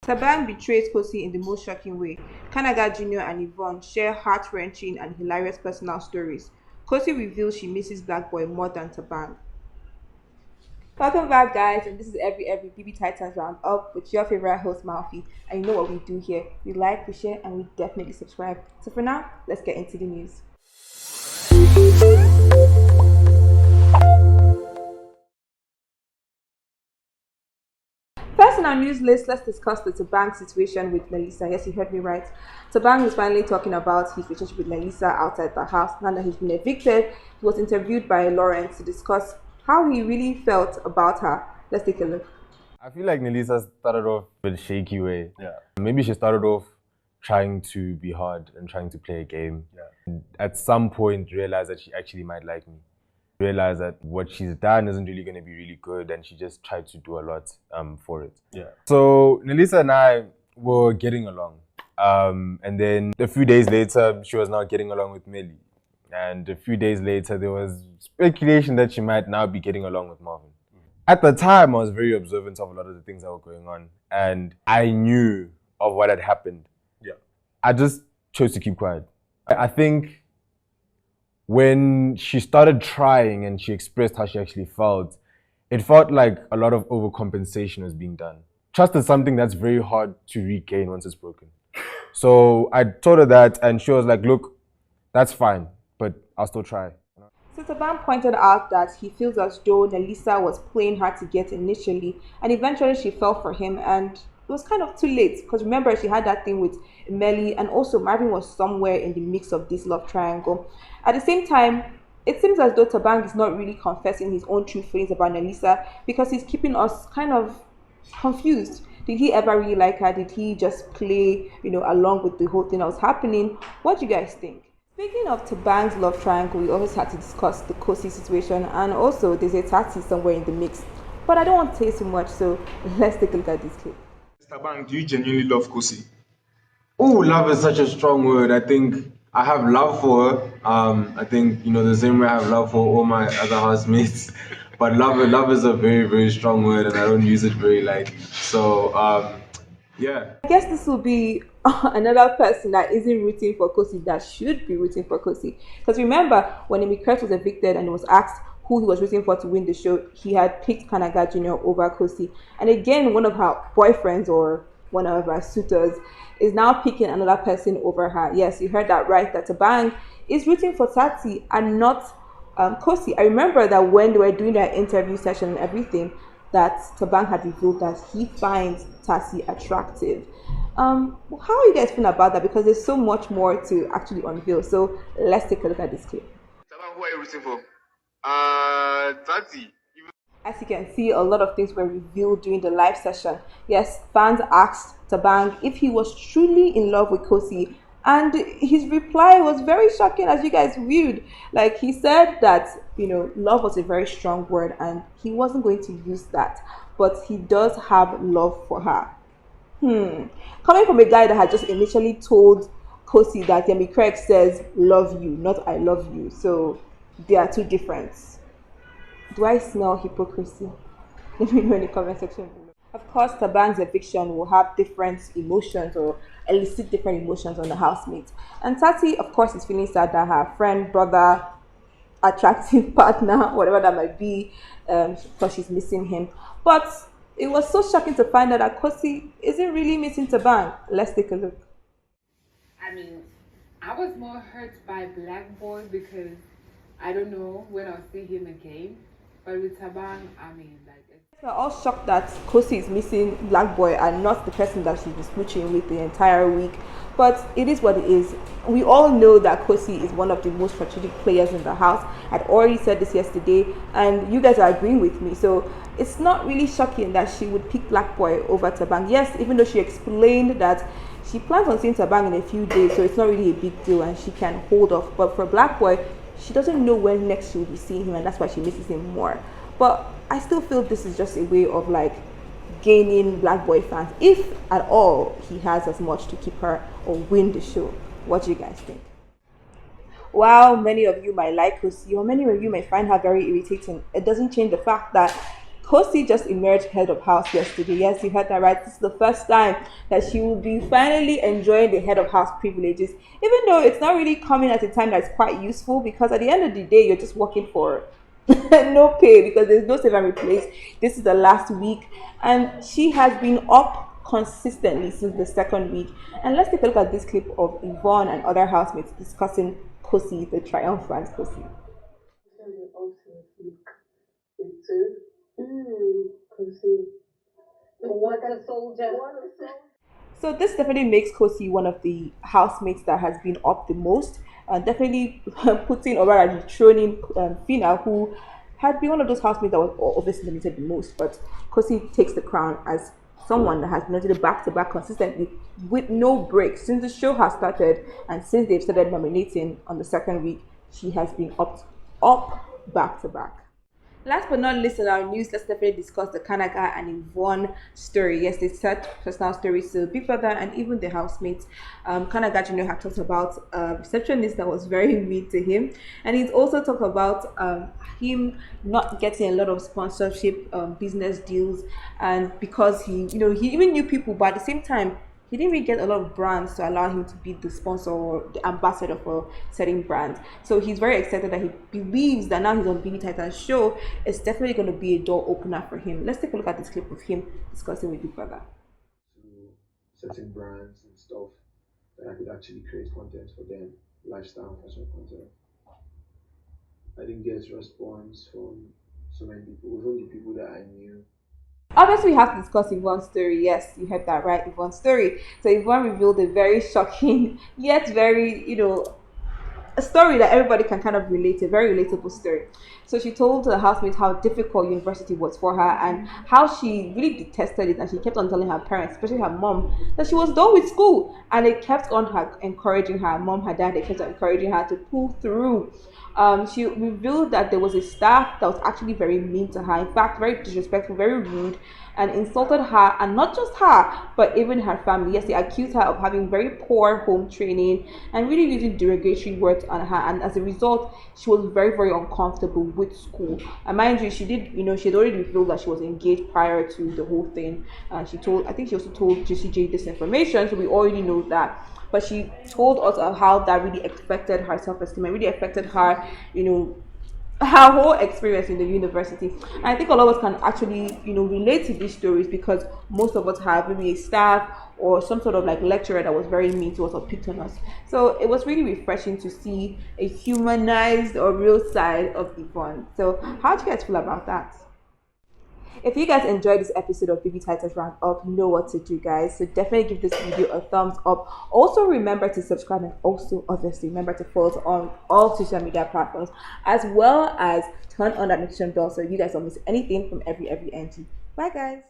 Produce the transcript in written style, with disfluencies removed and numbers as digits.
Thabang betrays Kosi in the most shocking way. Kanaga Jnr and Yvonne share heart-wrenching and hilarious personal stories. Kosi reveals she misses Black Boy more than Thabang. Welcome back, guys, and this is every BB Titans round up with your favorite host, Malfi. And you know what we do here: we like, we share, and we definitely subscribe. So for now, let's get into the news. First on our news list, let's discuss the Thabang situation with Nelisa. Yes, you heard me right. Thabang is finally talking about his relationship with Nelisa outside the house. Now that he's been evicted, he was interviewed by Lawrence to discuss how he really felt about her. Let's take a look. I feel like Nelisa started off in a shaky way. Yeah. Maybe she started off trying to be hard and trying to play a game. Yeah. At some point, realized that she actually might like me. Realized that what she's done isn't really going to be really good, and she just tried to do a lot for it. Yeah. So Nelisa and I were getting along. And then a few days later, she was now getting along with Melly. And a few days later, there was speculation that she might now be getting along with Marvin. At the time, I was very observant of a lot of the things that were going on, and I knew of what had happened. Yeah. I just chose to keep quiet. I think when she started trying and she expressed how she actually felt, it felt like a lot of overcompensation was being done. Trust is something that's very hard to regain once it's broken. So I told her that, and she was like, look, that's fine, but I'll still try. So Thabang pointed out that he feels as though Nelisa was playing hard to get initially, and eventually she fell for him, and it was kind of too late, because remember, she had that thing with Melly, and also Marvin was somewhere in the mix of this love triangle. At the same time, it seems as though Thabang is not really confessing his own true feelings about Nelisa, because he's keeping us kind of confused. Did he ever really like her? Did he just play, along with the whole thing that was happening? What do you guys think? Speaking of Thabang's love triangle, we always had to discuss the Khosi situation, and also there's a Tsatsii somewhere in the mix. But I don't want to say too much, so let's take a look at this clip. Thabang, do you genuinely love Kosi? Oh, love is such a strong word. I think I have love for her. I think, the same way I have love for all my other housemates. But love is a very, very strong word, and I don't use it very lightly. So, yeah. I guess this will be another person that isn't rooting for Kosi that should be rooting for Kosi. Because remember, when Embarrasses was evicted and he was asked who he was rooting for to win the show, he had picked Kanaga Jnr over Kosi. And again, one of her boyfriends or one of her suitors is now picking another person over her. Yes, you heard that right, that Tabang is rooting for Tsatsii and not Kosi. I remember that when they were doing their interview session and everything, that Tabang had revealed that he finds Tsatsii attractive. How are you guys feeling about that? Because there's so much more to actually unveil. So let's take a look at this clip. Thabang, who are you rooting for? Tsatsii. As you can see, a lot of things were revealed during the live session. Yes, fans asked Thabang if he was truly in love with Kosi, and his reply was very shocking, as you guys viewed. Like, he said that, love was a very strong word and he wasn't going to use that, but he does have love for her. Coming from a guy that had just initially told Kosi that Yemi Craig says love you, not I love you, so they are two different. Do I smell hypocrisy? Let me know in the comment section below. Of course, Thabang's eviction will have different emotions or elicit different emotions on the housemates. And Tsatsii, of course, is feeling sad that her friend, brother, attractive partner, whatever that might be, because she's missing him. But it was so shocking to find out that Kosi isn't really missing Thabang. Let's take a look. I mean, I was more hurt by Black Boy because I don't know when I'll see him again. But with Thabang, I mean, we're all shocked that Kosi is missing Black Boy and not the person that she's been smooching with the entire week. But it is what it is. We all know that Kosi is one of the most strategic players in the house. I'd already said this yesterday, and you guys are agreeing with me. So it's not really shocking that she would pick Black Boy over Thabang. Yes, even though she explained that she plans on seeing Thabang in a few days, so it's not really a big deal and she can hold off. But for Black Boy, she doesn't know when next she will be seeing him, and that's why she misses him more. But I still feel this is just a way of gaining Black Boy fans, if at all he has as much to keep her or win the show. What do you guys think? While many of you might like Kosi, or many of you may find her very irritating, it doesn't change the fact that Kosi just emerged head of house yesterday. Yes, you heard that right. This is the first time that she will be finally enjoying the head of house privileges, even though it's not really coming at a time that's quite useful, because at the end of the day, you're just working for no pay because there's no save and replace. This is the last week, and she has been up consistently since the second week. And let's take a look at this clip of Yvonne and other housemates discussing Kosi, the triumphant Kosi. What a soldier. So this definitely makes Kosi one of the housemates that has been up the most, and definitely putting or rather dethroning Fina, who had been one of those housemates that was obviously limited the most. But Kosi takes the crown as someone that has nominated back to back consistently with no break since the show has started, and since they've started nominating on the second week, she has been up back to back. Last but not least in our news, let's definitely discuss the Kanaga and Yvonne story. Yes, they said personal stories to Big Brother and even the housemates. Kanaga Jnr had talked about a receptionist that was very mean to him, and he's also talked about him not getting a lot of sponsorship business deals, and because he even knew people, but at the same time he didn't really get a lot of brands to allow him to be the sponsor or the ambassador for certain brands. So he's very excited that he believes that now he's on BBTITANS show. It's definitely going to be a door opener for him. Let's take a look at this clip of him discussing with Big Brother. To certain brands and stuff that I could actually create content for them, lifestyle fashion content. I didn't get response from so many people, even the people that I knew. Obviously, we have to discuss Yvonne's story. Yes, you heard that right, Yvonne's story. So Yvonne revealed a very shocking, yet very, a story that everybody can kind of relate to, a very relatable story. So she told the housemates how difficult university was for her and how she really detested it, and she kept on telling her parents, especially her mom, that she was done with school, and they kept on encouraging her mom, her dad, they kept on encouraging her to pull through. She revealed that there was a staff that was actually very mean to her, in fact very disrespectful, very rude, and insulted her, and not just her but even her family. Yes, they accused her of having very poor home training and really using derogatory words on her, and as a result she was very, very uncomfortable with school. And mind you, she did, she had already revealed that she was engaged prior to the whole thing, and she also told JCJ this information, so we already know that. But she told us of how that really affected her self-esteem and really affected her, her whole experience in the university. And I think a lot of us can actually, relate to these stories, because most of us have maybe a staff or some sort of like lecturer that was very mean to us or picked on us. So it was really refreshing to see a humanized or real side of Yvonne. So how do you guys feel about that? If you guys enjoyed this episode of BBTITANS Roundup, you know what to do, guys. So definitely give this video a thumbs up. Also remember to subscribe, and also obviously remember to follow us on all social media platforms, as well as turn on that notification bell so you guys don't miss anything from every NG. Bye, guys.